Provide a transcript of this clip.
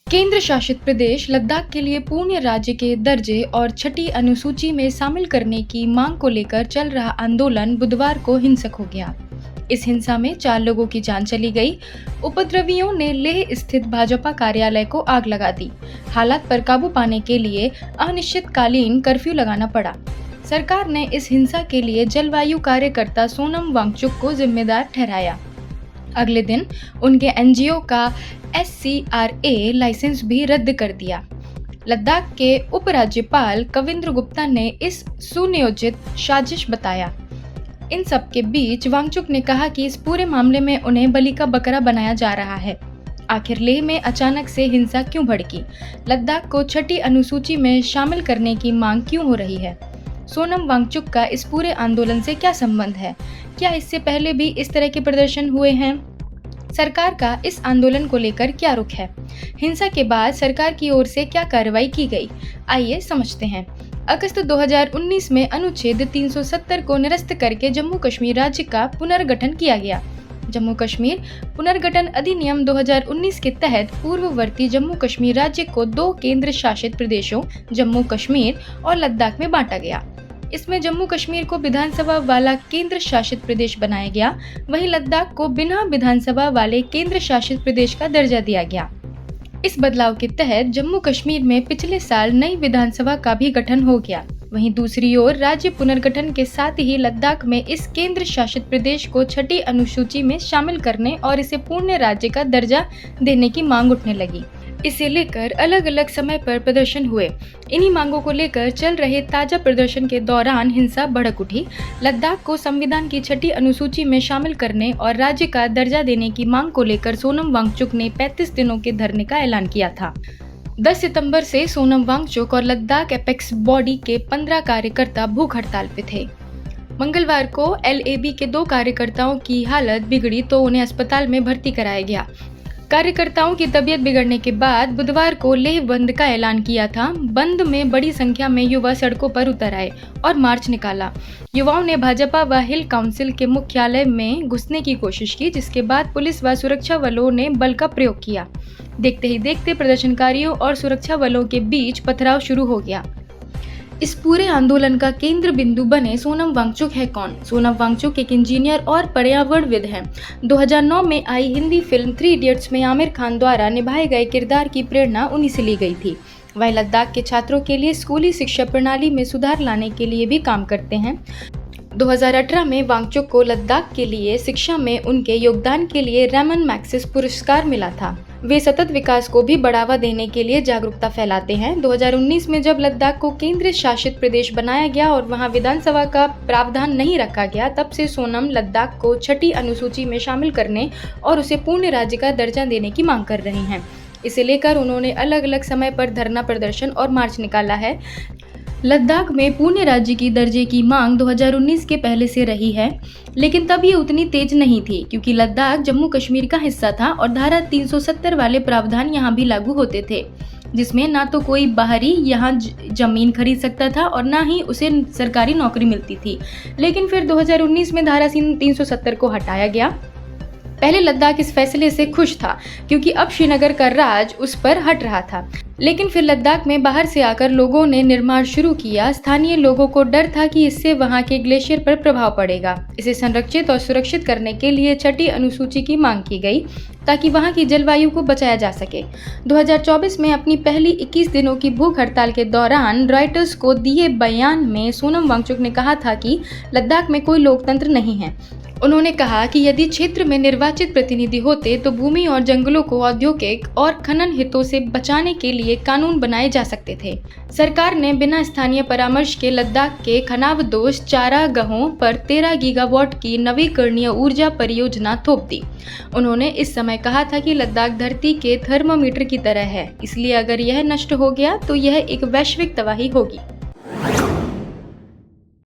केंद्र शासित प्रदेश लद्दाख के लिए पूर्ण राज्य के दर्जे और छठी अनुसूची में शामिल करने की मांग को लेकर चल रहा आंदोलन बुधवार को हिंसक हो गया। इस हिंसा में 4 लोगों की जान चली गई। उपद्रवियों ने लेह स्थित भाजपा कार्यालय को आग लगा दी। हालात पर काबू पाने के लिए अनिश्चितकालीन कर्फ्यू लगाना पड़ा। सरकार ने इस हिंसा के लिए जलवायु कार्यकर्ता सोनम वांगचुक को जिम्मेदार ठहराया। अगले दिन उनके एनजीओ का SCRA लाइसेंस भी रद्द कर दिया। लद्दाख के उपराज्यपाल कविंद्र गुप्ता ने इस सुनियोजित साजिश बताया। इन सब के बीच वांगचुक ने कहा कि इस पूरे मामले में उन्हें बलि का बकरा बनाया जा रहा है। आखिर लेह में अचानक से हिंसा क्यों भड़की? लद्दाख को छठी अनुसूची में शामिल करने की मांग क्यों हो रही है? सोनम वांगचुक का इस पूरे आंदोलन से क्या संबंध है? क्या इससे पहले भी इस तरह के प्रदर्शन हुए हैं? सरकार का इस आंदोलन को लेकर क्या रुख है? हिंसा के बाद सरकार की ओर से क्या कार्रवाई की गई? आइए समझते हैं। अगस्त 2019 में अनुच्छेद 370 को निरस्त करके जम्मू कश्मीर राज्य का पुनर्गठन किया गया। जम्मू कश्मीर पुनर्गठन अधिनियम 2019 के तहत पूर्ववर्ती जम्मू कश्मीर राज्य को 2 केंद्र शासित प्रदेशों जम्मू कश्मीर और लद्दाख में बांटा गया। इसमें जम्मू कश्मीर को विधानसभा वाला केंद्र शासित प्रदेश बनाया गया, वहीं लद्दाख को बिना विधानसभा वाले केंद्र शासित प्रदेश का दर्जा दिया गया। इस बदलाव के तहत जम्मू कश्मीर में पिछले साल नई विधानसभा का भी गठन हो गया। वहीं दूसरी ओर राज्य पुनर्गठन के साथ ही लद्दाख में इस केंद्र शासित प्रदेश को छठी अनुसूची में शामिल करने और इसे पूर्ण राज्य का दर्जा देने की मांग उठने लगी। इसे लेकर अलग अलग समय पर प्रदर्शन हुए। इन्हीं मांगों को लेकर चल रहे ताजा प्रदर्शन के दौरान हिंसा भड़क उठी। लद्दाख को संविधान की छठी अनुसूची में शामिल करने और राज्य का दर्जा देने की मांग को लेकर सोनम वांगचुक ने 35 दिनों के धरने का ऐलान किया था। 10 सितंबर से सोनम वांगचुक और लद्दाख एपेक्स बॉडी के 15 कार्यकर्ता भूख हड़ताल पे थे। मंगलवार को LAB के 2 कार्यकर्ताओं की हालत बिगड़ी तो उन्हें अस्पताल में भर्ती कराया गया। कार्यकर्ताओं की तबीयत बिगड़ने के बाद बुधवार को लेह बंद का ऐलान किया था। बंद में बड़ी संख्या में युवा सड़कों पर उतर आए और मार्च निकाला। युवाओं ने भाजपा व हिल काउंसिल के मुख्यालय में घुसने की कोशिश की, जिसके बाद पुलिस व सुरक्षा बलों ने बल का प्रयोग किया। देखते ही देखते प्रदर्शनकारियों और सुरक्षा बलों के बीच पथराव शुरू हो गया। इस पूरे आंदोलन का केंद्र बिंदु बने सोनम वांगचुक है कौन? सोनम वांगचुक एक इंजीनियर और पर्यावरणविद हैं। 2009 में आई हिंदी फिल्म 3 इडियट्स में आमिर खान द्वारा निभाए गए किरदार की प्रेरणा उन्हीं से ली गई थी। वह लद्दाख के छात्रों के लिए स्कूली शिक्षा प्रणाली में सुधार लाने के लिए भी काम करते हैं। 2018 में वांगचुक को लद्दाख के लिए शिक्षा में उनके योगदान के लिए रैमन मैग्सेसे पुरस्कार मिला था। वे सतत विकास को भी बढ़ावा देने के लिए जागरूकता फैलाते हैं। 2019 में जब लद्दाख को केंद्र शासित प्रदेश बनाया गया और वहां विधानसभा का प्रावधान नहीं रखा गया, तब से सोनम लद्दाख को छठी अनुसूची में शामिल करने और उसे पूर्ण राज्य का दर्जा देने की मांग कर रही हैं। इसे लेकर उन्होंने अलग अलग समय पर धरना प्रदर्शन और मार्च निकाला है। लद्दाख में पूर्ण राज्य की दर्जे की मांग 2019 के पहले से रही है, लेकिन तब ये उतनी तेज नहीं थी क्योंकि लद्दाख जम्मू कश्मीर का हिस्सा था और धारा 370 वाले प्रावधान यहाँ भी लागू होते थे, जिसमें ना तो कोई बाहरी यहाँ जमीन खरीद सकता था और ना ही उसे सरकारी नौकरी मिलती थी। लेकिन फिर 2019 में धारा 370 को हटाया गया। पहले लद्दाख इस फैसले से खुश था क्योंकि अब श्रीनगर का राज उस पर हट रहा था, लेकिन फिर लद्दाख में बाहर से आकर लोगों ने निर्माण शुरू किया। स्थानीय लोगों को डर था कि इससे वहां के ग्लेशियर पर प्रभाव पड़ेगा। इसे संरक्षित और सुरक्षित करने के लिए छठी अनुसूची की मांग की गई ताकि वहां की जलवायु को बचाया जा सके। 2024 में अपनी पहली 21 दिनों की भूख हड़ताल के दौरान रॉयटर्स को दिए बयान में सोनम वांगचुक ने कहा था कि लद्दाख में कोई लोकतंत्र नहीं है। उन्होंने कहा कि यदि क्षेत्र में निर्वाचित प्रतिनिधि होते तो भूमि और जंगलों को औद्योगिक और खनन हितों से बचाने के लिए कानून बनाए जा सकते थे। सरकार ने बिना स्थानीय परामर्श के लद्दाख के खनावदोश चारागाहों पर 13 गीगावाट की नवीकरणीय ऊर्जा परियोजना थोप दी। उन्होंने इस समय कहा था कि लद्दाख धरती के थर्मामीटर की तरह है, इसलिए अगर यह नष्ट हो गया तो यह एक वैश्विक तबाही होगी।